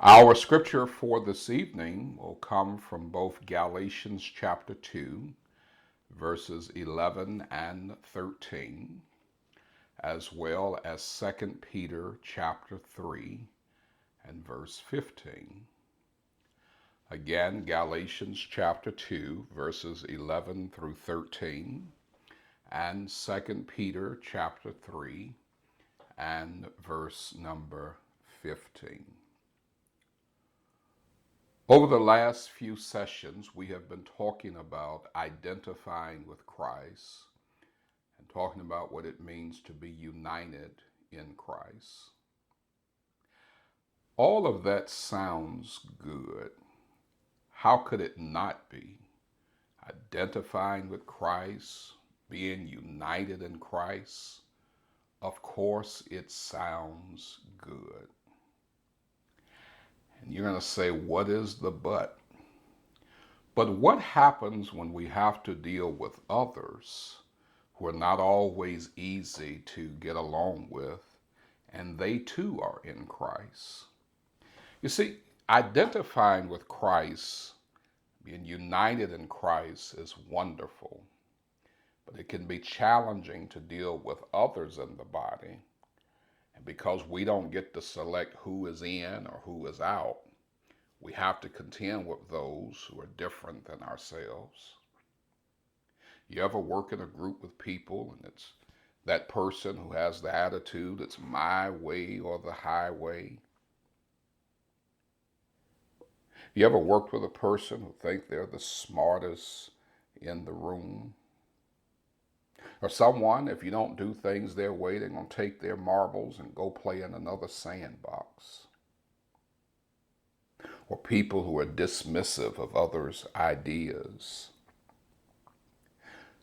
Our scripture for this evening will come from both Galatians chapter 2, verses 11 and 13, as well as Second Peter chapter 3 and verse 15. Again, Galatians chapter 2, verses 11 through 13, and Second Peter chapter 3 and verse number 15. Over the last few sessions, we have been talking about identifying with Christ and talking about what it means to be united in Christ. All of that sounds good. How could it not be? Identifying with Christ, being united in Christ. Of course, it sounds good. And you're going to say, what is the but? But what happens when we have to deal with others who are not always easy to get along with, and they too are in Christ? You see, identifying with Christ, being united in Christ is wonderful, but it can be challenging to deal with others in the body. And because we don't get to select who is in or who is out, we have to contend with those who are different than ourselves. You ever work in a group with people and it's that person who has the attitude, it's my way or the highway? You ever worked with a person who think they're the smartest in the room? Or someone, if you don't do things their way, they're going to take their marbles and go play in another sandbox. Or people who are dismissive of others' ideas.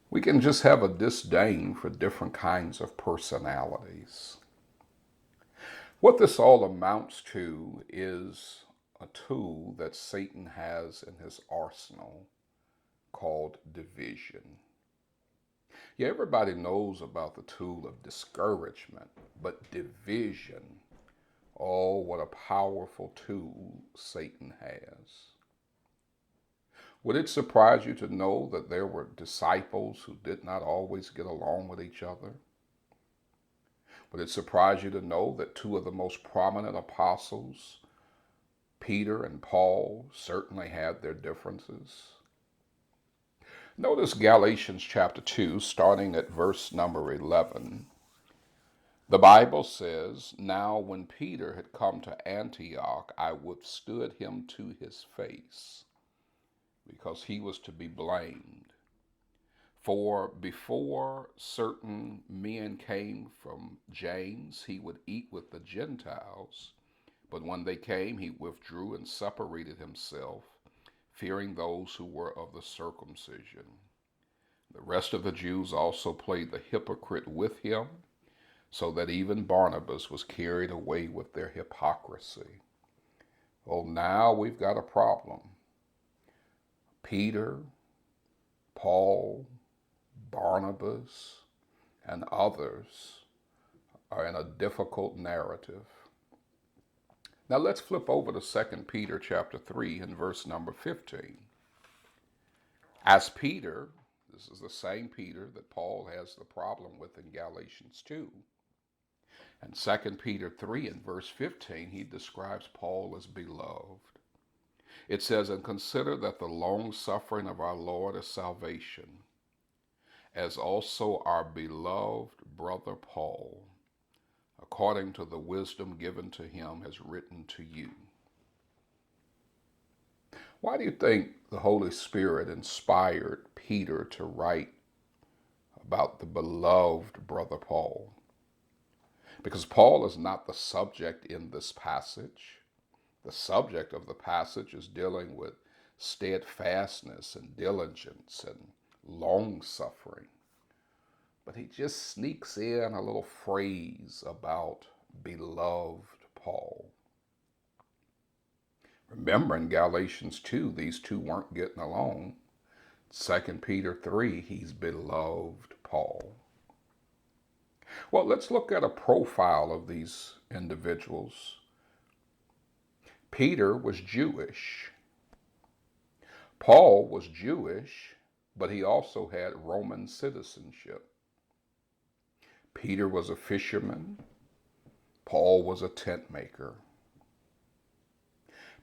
We can just have a disdain for different kinds of personalities. What this all amounts to is a tool that Satan has in his arsenal called division. Yeah, everybody knows about the tool of discouragement, but division, oh, what a powerful tool Satan has. Would it surprise you to know that there were disciples who did not always get along with each other? Would it surprise you to know that two of the most prominent apostles, Peter and Paul, certainly had their differences? Notice Galatians chapter 2, starting at verse number 11. The Bible says, "Now when Peter had come to Antioch, I withstood him to his face, because he was to be blamed. For before certain men came from James, he would eat with the Gentiles. But when they came, he withdrew and separated himself, fearing those who were of the circumcision. The rest of the Jews also played the hypocrite with him, so that even Barnabas was carried away with their hypocrisy." Well, now we've got a problem. Peter, Paul, Barnabas, and others are in a difficult narrative. Now let's flip over to 2 Peter chapter 3 and verse number 15. As Peter, this is the same Peter that Paul has the problem with in Galatians 2. And 2 Peter 3 and verse 15, he describes Paul as beloved. It says, "And consider that the long suffering of our Lord is salvation, as also our beloved brother Paul, according to the wisdom given to him, has written to you." Why do you think the Holy Spirit inspired Peter to write about the beloved brother Paul? Because Paul is not the subject in this passage. The subject of the passage is dealing with steadfastness and diligence and long suffering. But he just sneaks in a little phrase about beloved Paul. Remember in Galatians 2, these two weren't getting along. 2 Peter 3, he's beloved Paul. Well, let's look at a profile of these individuals. Peter was Jewish. Paul was Jewish, but he also had Roman citizenship. Peter was a fisherman. Paul was a tent maker.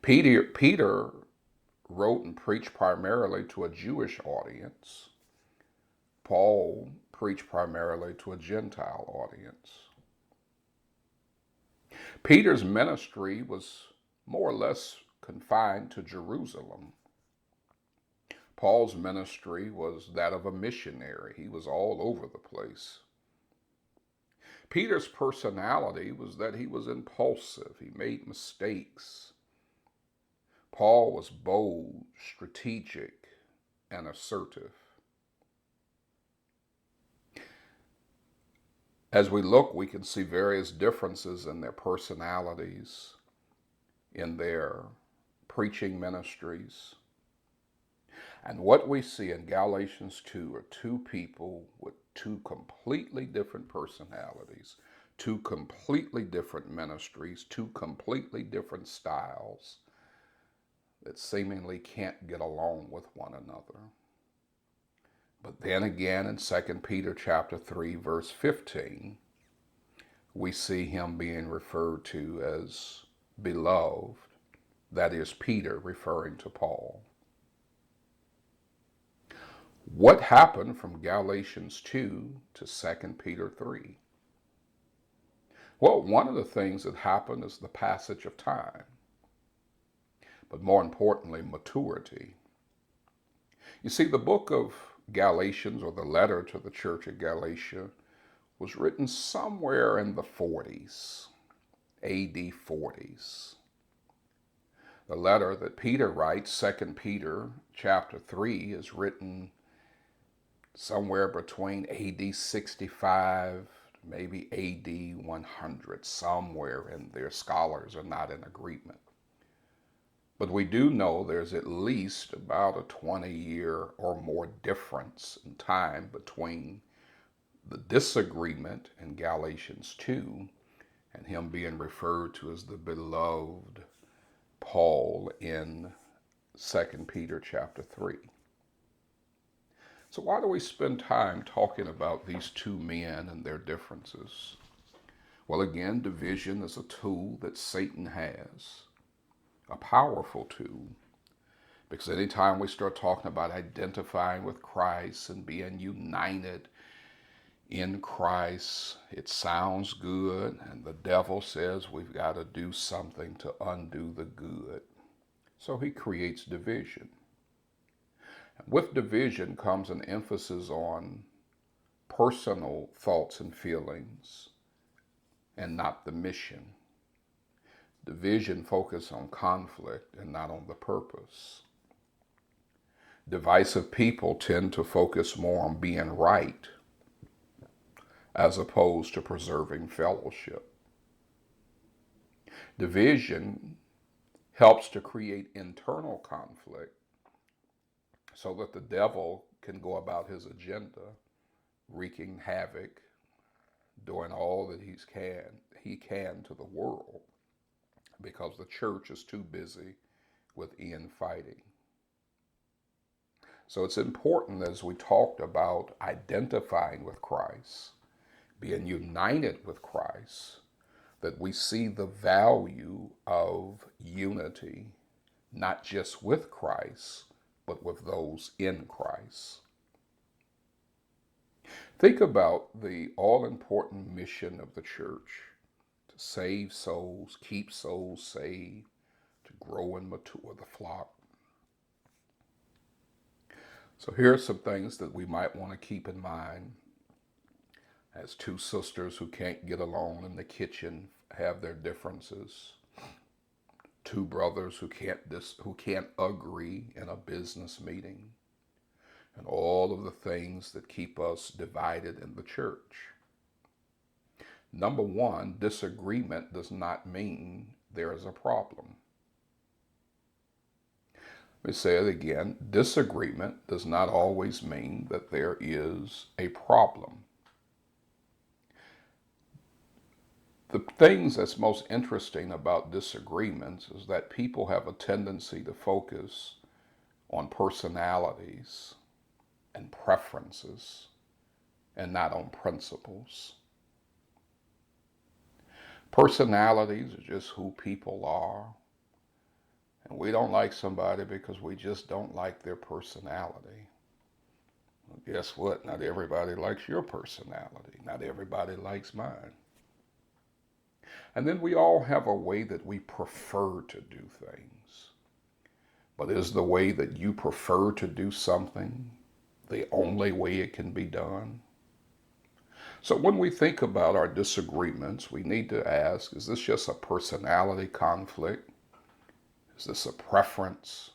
Peter wrote and preached primarily to a Jewish audience. Paul preached primarily to a Gentile audience. Peter's ministry was more or less confined to Jerusalem. Paul's ministry was that of a missionary. He was all over the place. Peter's personality was that he was impulsive. He made mistakes. Paul was bold, strategic, and assertive. As we look, we can see various differences in their personalities, in their preaching ministries. And what we see in Galatians 2 are two people with two completely different personalities, two completely different ministries, two completely different styles that seemingly can't get along with one another. But then again in 2 Peter chapter 3, verse 15, we see him being referred to as beloved. That is Peter referring to Paul. What happened from Galatians 2 to 2 Peter 3? Well, one of the things that happened is the passage of time. But more importantly, maturity. You see, the book of Galatians, or the letter to the church at Galatia, was written somewhere in the 40s, AD 40s. The letter that Peter writes, 2 Peter chapter 3, is written somewhere between AD 65, maybe AD 100, somewhere in there. Scholars are not in agreement. But we do know there's at least about a 20-year or more difference in time between the disagreement in Galatians 2 and him being referred to as the beloved Paul in 2 Peter chapter 3. So why do we spend time talking about these two men and their differences? Well, again, division is a tool that Satan has. A powerful tool, because anytime we start talking about identifying with Christ and being united in Christ, it sounds good, and the devil says we've got to do something to undo the good. So he creates division. And with division comes an emphasis on personal thoughts and feelings and not the mission. Division focuses on conflict and not on the purpose. Divisive people tend to focus more on being right as opposed to preserving fellowship. Division helps to create internal conflict so that the devil can go about his agenda, wreaking havoc, doing all that he can to the world, because the church is too busy with infighting. So it's important, as we talked about identifying with Christ, being united with Christ, that we see the value of unity, not just with Christ, but with those in Christ. Think about the all-important mission of the church: to save souls, keep souls saved, to grow and mature the flock. So here are some things that we might want to keep in mind as two sisters who can't get along in the kitchen have their differences. Two brothers who can't agree in a business meeting. And all of the things that keep us divided in the church. Number one, disagreement does not mean there is a problem. Let me say it again. Disagreement does not always mean that there is a problem. The things that's most interesting about disagreements is that people have a tendency to focus on personalities and preferences and not on principles. Personalities are just who people are. And we don't like somebody because we just don't like their personality. Well, guess what? Not everybody likes your personality. Not everybody likes mine. And then we all have a way that we prefer to do things. But is the way that you prefer to do something the only way it can be done? So when we think about our disagreements, we need to ask, is this just a personality conflict? Is this a preference?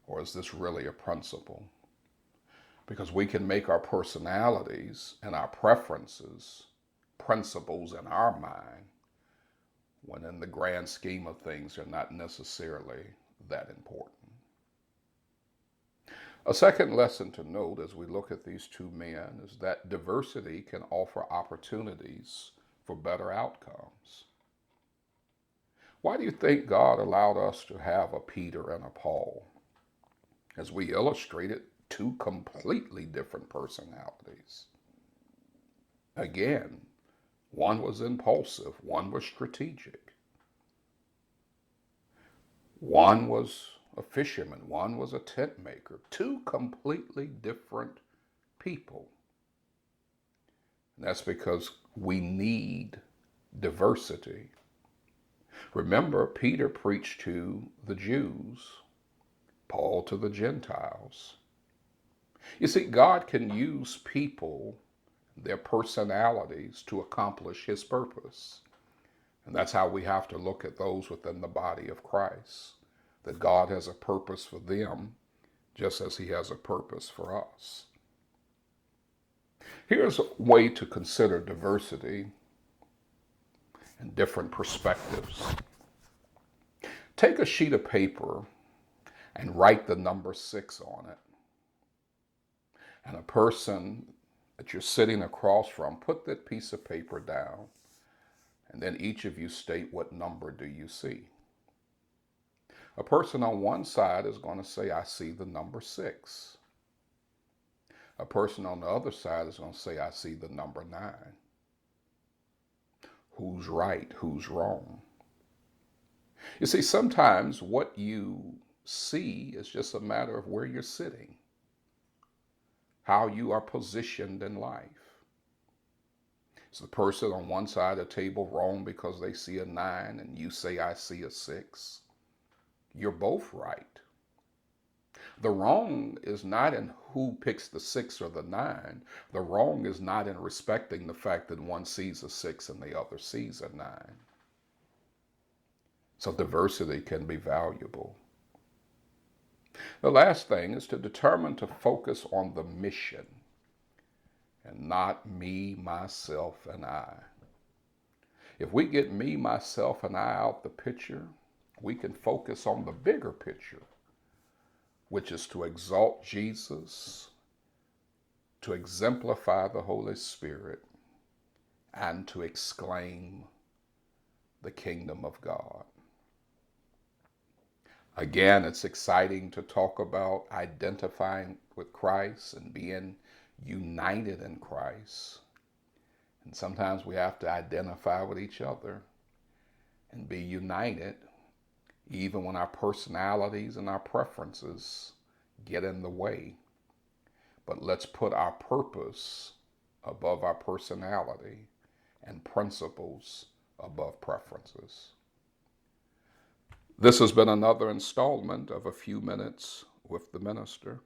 Or is this really a principle? Because we can make our personalities and our preferences principles in our mind, when in the grand scheme of things, they're not necessarily that important. A second lesson to note as we look at these two men is that diversity can offer opportunities for better outcomes. Why do you think God allowed us to have a Peter and a Paul? As we illustrated, two completely different personalities. Again, one was impulsive, one was strategic. One was a fisherman, one was a tent maker. Two completely different people. And that's because we need diversity. Remember, Peter preached to the Jews, Paul to the Gentiles. You see, God can use people, their personalities, to accomplish his purpose. And that's how we have to look at those within the body of Christ, that God has a purpose for them, just as he has a purpose for us. Here's a way to consider diversity and different perspectives. Take a sheet of paper and write the number 6 on it. And a person that you're sitting across from, put that piece of paper down, and then each of you state what number do you see. A person on one side is going to say, I see the number 6. A person on the other side is going to say, I see the number 9. Who's right? Who's wrong? You see, sometimes what you see is just a matter of where you're sitting, how you are positioned in life. Is the person on one side of the table wrong because they see a 9 and you say, I see a 6? You're both right. The wrong is not in who picks the 6 or the 9. The wrong is not in respecting the fact that one sees a 6 and the other sees a 9. So diversity can be valuable. The last thing is to determine to focus on the mission and not me, myself, and I. If we get me, myself, and I out the picture, we can focus on the bigger picture, which is to exalt Jesus, to exemplify the Holy Spirit, and to exclaim the kingdom of God. Again, it's exciting to talk about identifying with Christ and being united in Christ. And sometimes we have to identify with each other and be united, even when our personalities and our preferences get in the way. But let's put our purpose above our personality and principles above preferences. This has been another installment of A Few Minutes with the Minister.